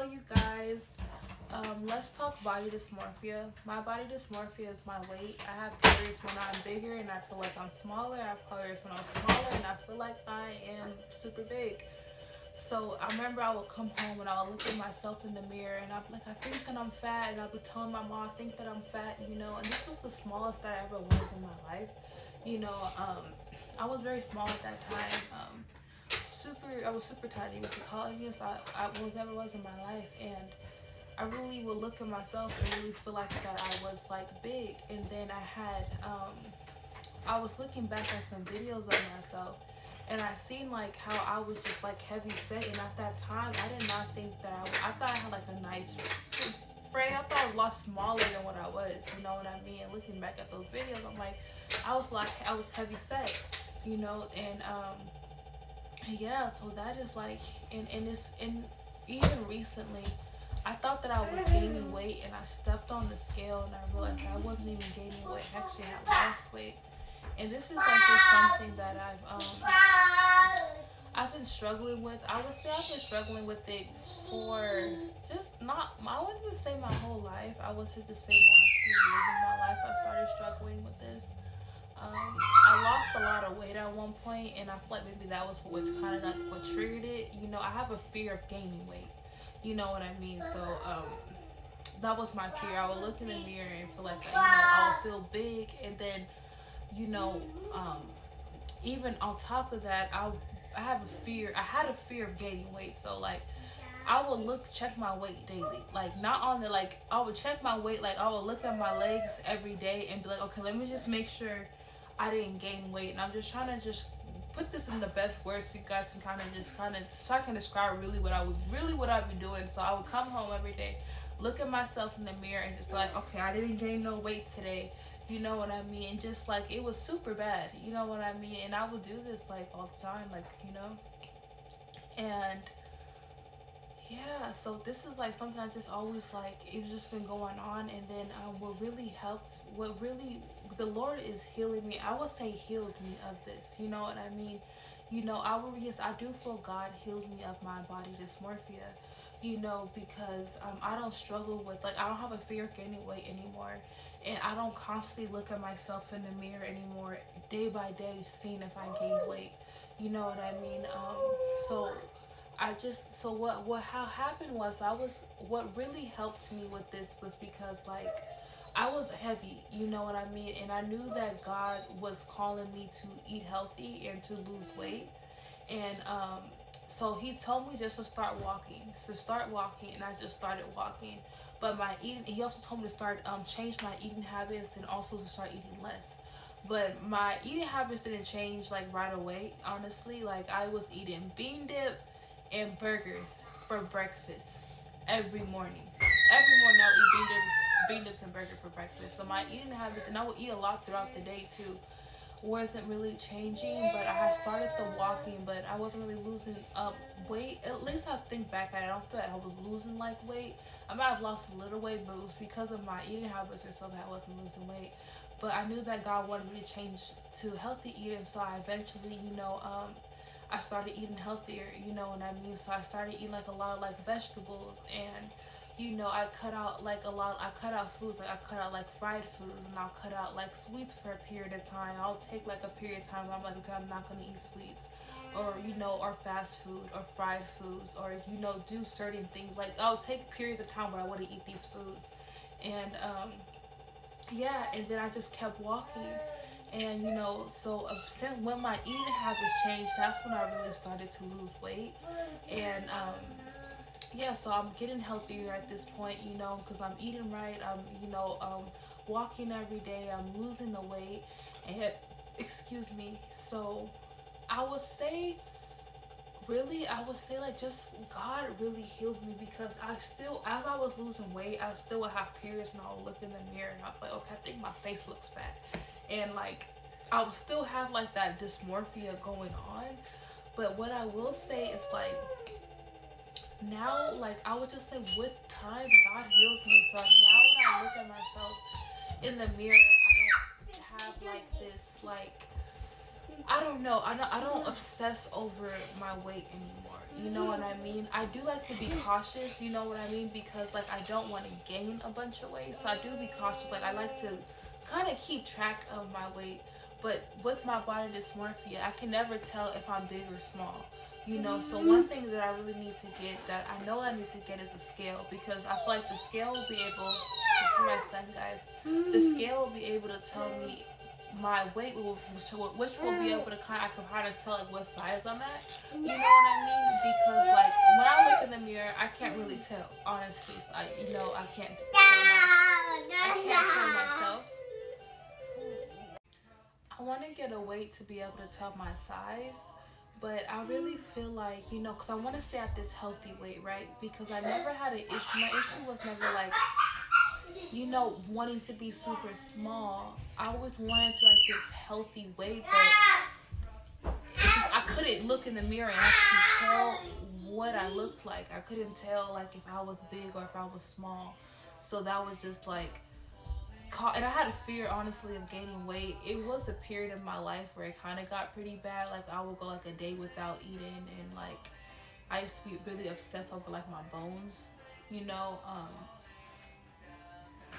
Hello, you guys. Let's talk body dysmorphia. My body dysmorphia is my weight. I have periods when I'm bigger and I feel like I'm smaller. I have periods when I'm smaller and I feel like I am super big. So I remember I would come home and I would look at myself in the mirror and I'd be like, I think that I'm fat. And I'd be telling my mom, I think that I'm fat, And this was the smallest that I ever was in my life. You know, I was very small at that time. I was super tiny, with the tallest I was ever was in my life. And I really would look at myself and really feel like that I was like big. And then I was looking back at some videos of myself and I seen like how I was just like heavy set. And at that time I did not think that I thought I had like a nice frame. I thought I was a lot smaller than what I was, you know what I mean? And looking back at those videos, I'm like, I was heavy set, and yeah, so that is like, and even recently I thought that I was gaining weight and I stepped on the scale and I realized that I wasn't even gaining weight. Actually, I lost weight. And this is like just something that I've been struggling with. I would say I've been struggling with it for just not, I wouldn't even say my whole life. I would just say the last few years of my life I started struggling with this. I lost a lot of weight at one point, and I feel like maybe that was what kind of like what triggered it. I have a fear of gaining weight. You know what I mean? So that was my fear. I would look in the mirror and feel like I would feel big, and then you know, um, even on top of that, I have a fear. I had a fear of gaining weight. So like, I would check my weight daily. Like not on the like, I would check my weight. Like I would look at my legs every day and be like, okay, let me just make sure I didn't gain weight. And I'm just trying to just put this in the best words so you guys can so I can describe really what I'd be doing. So I would come home every day, look at myself in the mirror and just be like, okay, I didn't gain no weight today. You know what I mean? And just like, it was super bad. You know what I mean? And I would do this like all the time, and yeah, so this is like something I just always like, it's just been going on. And then what really, the Lord is healing me. I would say healed me of this. You know what I mean? Yes, I do feel God healed me of my body dysmorphia, because I don't struggle with, like, I don't have a fear of gaining weight anymore. And I don't constantly look at myself in the mirror anymore, day by day, seeing if I gain weight. You know what I mean? So what how happened was, what really helped me with this was because, like, I was heavy, you know what I mean? And I knew that God was calling me to eat healthy and to lose weight. And so he told me just to start walking, and I just started walking. But he also told me to start change my eating habits and also to start eating less. But my eating habits didn't change like right away, honestly. Like, I was eating bean dip and burgers for breakfast every morning. Every morning I would eat bean dips and burger for breakfast. So my eating habits, and I would eat a lot throughout the day too, wasn't really changing. But I had started the walking, but I wasn't really losing weight. At least I think back at it, I don't feel like I was losing like weight. I might have lost a little weight, but it was because of my eating habits or so that I wasn't losing weight. But I knew that God wanted me to change to healthy eating, so I eventually, I started eating healthier, you know what I mean? So I started eating like a lot of like vegetables, and I cut out like I cut out foods, like I cut out like fried foods, and I'll cut out like sweets for a period of time. I'll take like a period of time where I'm like, okay, I'm not gonna eat sweets, or or fast food or fried foods, or do certain things. Like, I'll take periods of time where I want to eat these foods. And yeah, and then I just kept walking. And so since when my eating habits changed, that's when I really started to lose weight. And yeah, so I'm getting healthier at this point, because I'm eating right. I'm walking every day. I'm losing the weight. And excuse me. So I would say, like, just God really healed me, because as I was losing weight, I still would have periods when I would look in the mirror and I'd be like, okay, I think my face looks fat. And like, I would still have like that dysmorphia going on. But what I will say is, like, now, like, I would just say with time, God heals me. So like, now when I look at myself in the mirror, I don't have like this, like, I don't know. I don't obsess over my weight anymore. You know what I mean? I do like to be cautious, you know what I mean? Because like I don't want to gain a bunch of weight. So I do be cautious. Like I like to kind of keep track of my weight. But with my body dysmorphia, I can never tell if I'm big or small. You know, so one thing that I really need to get, that I know I need to get, is a scale, because I feel like the scale will be able, this is my son, guys, the scale will be able to tell me my weight, which will be able to I can kind of tell like what size I'm at. You know what I mean? Because like when I look in the mirror, I can't really tell. Honestly, so I can't I can't tell myself. I want to get a weight to be able to tell my size, but I really feel like, because I want to stay at this healthy weight, right? Because I never had an issue. My issue was never like, wanting to be super small. I always wanted to like this healthy weight, but it's just I couldn't look in the mirror and actually tell what I looked like. I couldn't tell like if I was big or if I was small. So that was just like, and I had a fear, honestly, of gaining weight. It was a period in my life where it kind of got pretty bad. Like I would go like a day without eating, and like I used to be really obsessed over like my bones, you know.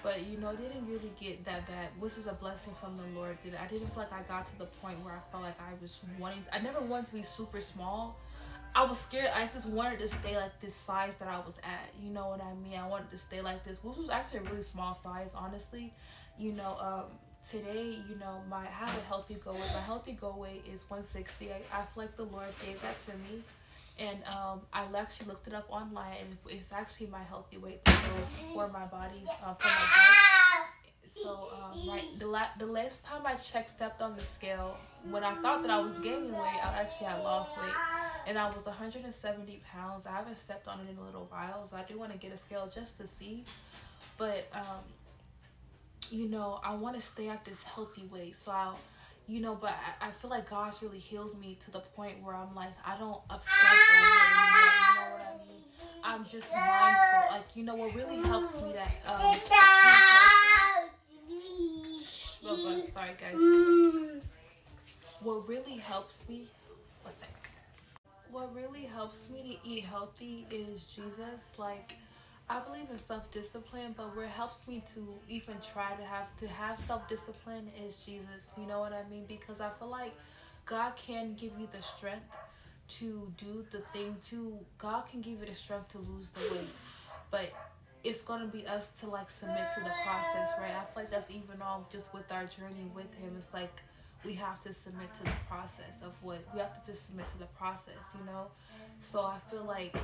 But it didn't really get that bad, which is a blessing from the Lord. I didn't feel like I got to the point where I felt like I was wanting. I never wanted to be super small. I was scared. I just wanted to stay like this size that I was at. You know what I mean? I wanted to stay like this, which was actually a really small size, honestly. You know, today, I have a healthy goal weight. My healthy goal weight is 160. I feel like the Lord gave that to me. And I actually looked it up online, and it's actually my healthy weight that goes for my body, for my health. So, right, the last time I stepped on the scale, when I thought that I was gaining weight, I actually had lost weight, and I was 170 pounds. I haven't stepped on it in a little while, so I do want to get a scale just to see. But I want to stay at this healthy weight. So but I feel like God's really healed me to the point where I'm like, I don't obsess over it anymore. You know what I mean? I'm just mindful. Like, what really helps me that, sorry guys. What really helps me, a sec. What really helps me to eat healthy is Jesus. Like, I believe in self-discipline, but what helps me to even try to have self-discipline is Jesus. You know what I mean? Because I feel like God can give you the strength to do the thing. God can give you the strength to lose the weight, but it's gonna be us to like submit to the process, right? I feel like that's even all just with our journey with Him. It's like we have to submit to the process of what we have to just submit to the process. So I feel like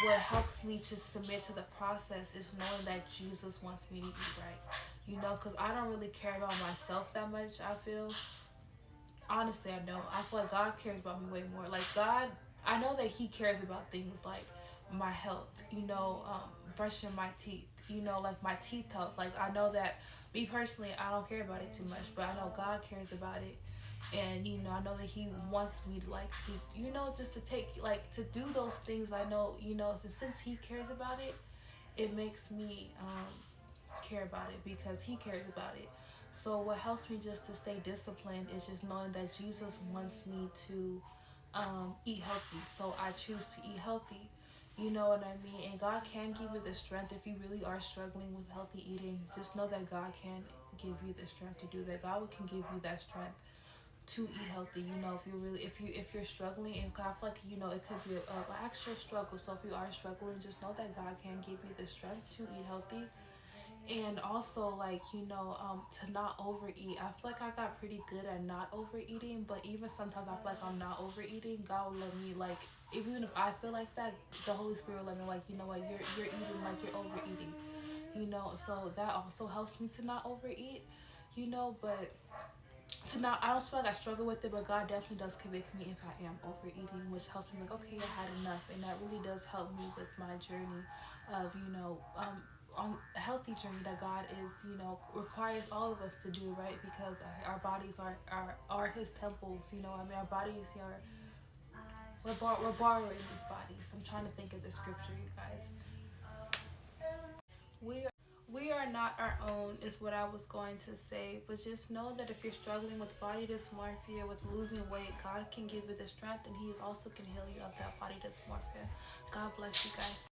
what helps me to submit to the process is knowing that Jesus wants me to eat right. Because I don't really care about myself that much. I feel, honestly, I don't. I feel like God cares about me way more. Like God, I know that He cares about things like my health. Brushing my teeth. Like my teeth health. Like I know that me personally, I don't care about it too much, but I know God cares about it. And I know that He wants me to like to just to take like to do those things. I know since He cares about it, it makes me care about it because He cares about it. So what helps me just to stay disciplined is just knowing that Jesus wants me to eat healthy. So I choose to eat healthy. You know what I mean? And God can give you the strength if you really are struggling with healthy eating. Just know that God can give you the strength to do that. God can give you that strength to eat healthy. If you're struggling, and I feel like it could be a extra struggle. So if you are struggling, just know that God can give you the strength to eat healthy. And also, like, to not overeat. I feel like I got pretty good at not overeating, but even sometimes I feel like I'm not overeating. God will let me, like, even if I feel like that, the Holy Spirit will let me, like, you know what, you're eating like you're overeating. So that also helps me to not overeat. But to not, I don't feel like I struggle with it, but God definitely does convict me if I am overeating, which helps me like, okay, I had enough, and that really does help me with my journey of on a healthy journey that God is requires all of us to do, right? Because our bodies are His temples. I mean, our bodies are we're borrowing these bodies. I'm trying to think of the scripture, you guys. We We are not our own, is what I was going to say. But just know that if you're struggling with body dysmorphia, with losing weight, God can give you the strength, and He also can heal you of that body dysmorphia. God bless you guys.